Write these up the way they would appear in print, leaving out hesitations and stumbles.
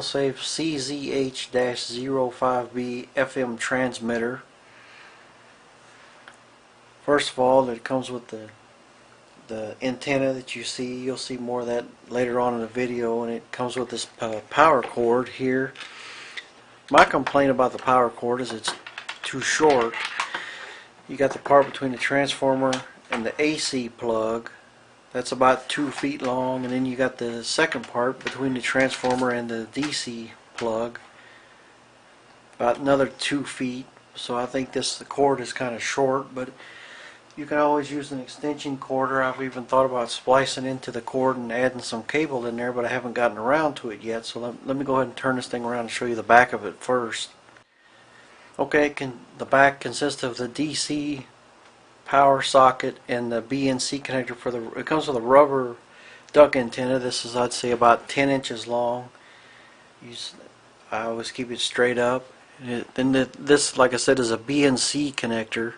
Safe CZH-05B FM transmitter. First of all, it comes with the antenna that you see. You'll see more of that later on in the video, and it comes with this power cord here. My complaint about the power cord is it's too short. You got the part between the transformer and the AC plug. That's about 2 feet long, and then you got the second part between the transformer and the DC plug, about another 2 feet. So I think the cord is kind of short, but you can always use an extension cord, or I've even thought about splicing into the cord and adding some cable in there, but I haven't gotten around to it yet. So let me go ahead and turn this thing around and show you the back of it first. Okay, the back consists of the DC power socket and the BNC connector for it comes with a rubber duck antenna. This is, I'd say, about 10 inches long. I always keep it straight up. Then this, like I said, is a BNC connector.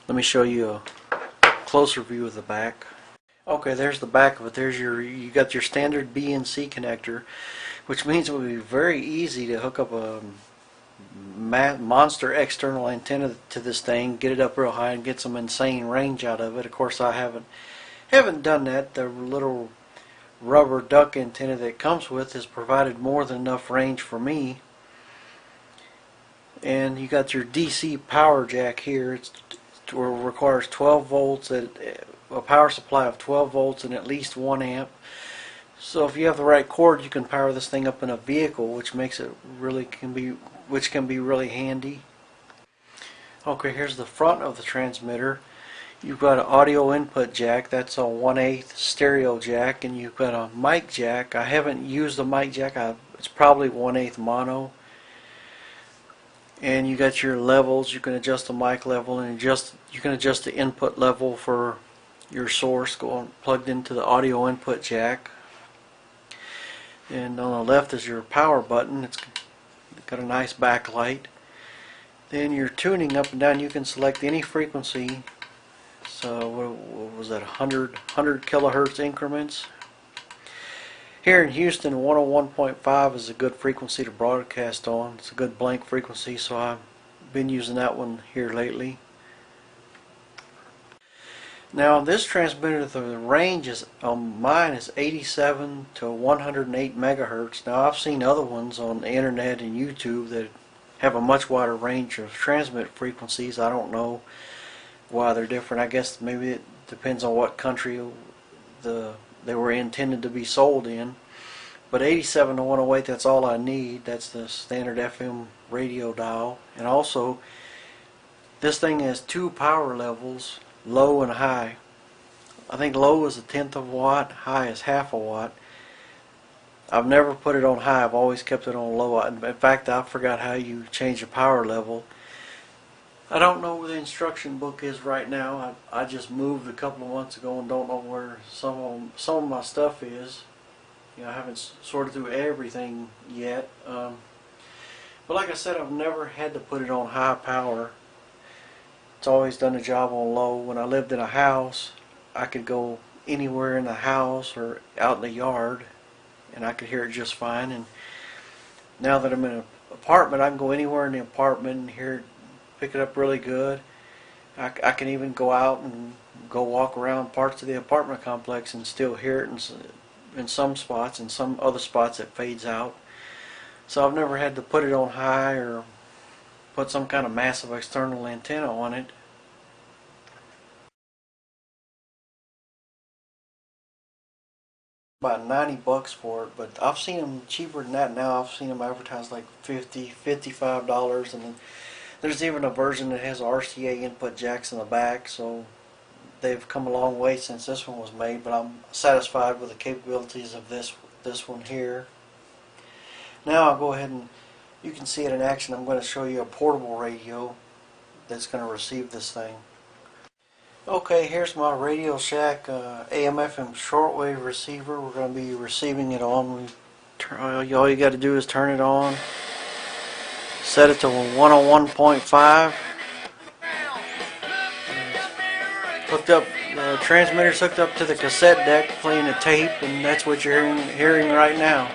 Let me show you a closer view of the back. Okay, there's the back of it. You got your standard BNC connector, which means it will be very easy to hook up a monster external antenna to this thing, get it up real high, and get some insane range out of it. Of course, I haven't done that. The little rubber duck antenna that it comes with has provided more than enough range for me. And you got your DC power jack here. It requires 12 volts, a power supply of 12 volts and at least 1 amp. So if you have the right cord, you can power this thing up in a vehicle, which makes it can be really handy. Okay, here's the front of the transmitter. You've got an audio input jack. That's a 1/8 stereo jack, and you've got a mic jack. I haven't used the mic jack. It's probably 1/8 mono. And you got your levels. You can adjust the mic level, and you can adjust the input level for your source plugged into the audio input jack. And on the left is your power button. It's got a nice backlight. Then your tuning up and down, you can select any frequency. So what was that, 100 kilohertz increments. Here in Houston, 101.5 is a good frequency to broadcast on. It's a good blank frequency, so I've been using that one here lately. Now this transmitter, the range on mine is 87 to 108 megahertz. Now I've seen other ones on the internet and YouTube that have a much wider range of transmit frequencies. I don't know why they're different. I guess maybe it depends on what country they were intended to be sold in. But 87 to 108, that's all I need. That's the standard FM radio dial. And also, this thing has 2 power levels, low and high. I think low is 1/10 of a watt, high is 1/2 a watt. I've never put it on high. I've always kept it on low. In fact, I forgot how you change the power level. I don't know where the instruction book is right now. I just moved a couple of months ago and don't know where some of my stuff is. I haven't sorted through everything yet. But like I said, I've never had to put it on high power. It's always done the job on low. When I lived in a house, I could go anywhere in the house or out in the yard and I could hear it just fine. And now that I'm in an apartment, I can go anywhere in the apartment and hear it, pick it up really good. I can even go out and go walk around parts of the apartment complex and still hear it in some spots, and some other spots it fades out. So I've never had to put it on high or put some kind of massive external antenna on it. About 90 bucks for it, but I've seen them cheaper than that now. I've seen them advertised like $50, $55, and then there's even a version that has RCA input jacks in the back. So they've come a long way since this one was made, but I'm satisfied with the capabilities of this one here. Now I'll go ahead and you can see it in action. I'm going to show you a portable radio that's going to receive this thing. Okay, here's my Radio Shack AM/FM shortwave receiver. We're going to be receiving it on. All you got to do is turn it on, set it to 101.5. Hooked up, the transmitter's hooked up to the cassette deck, playing a tape, and that's what you're hearing right now.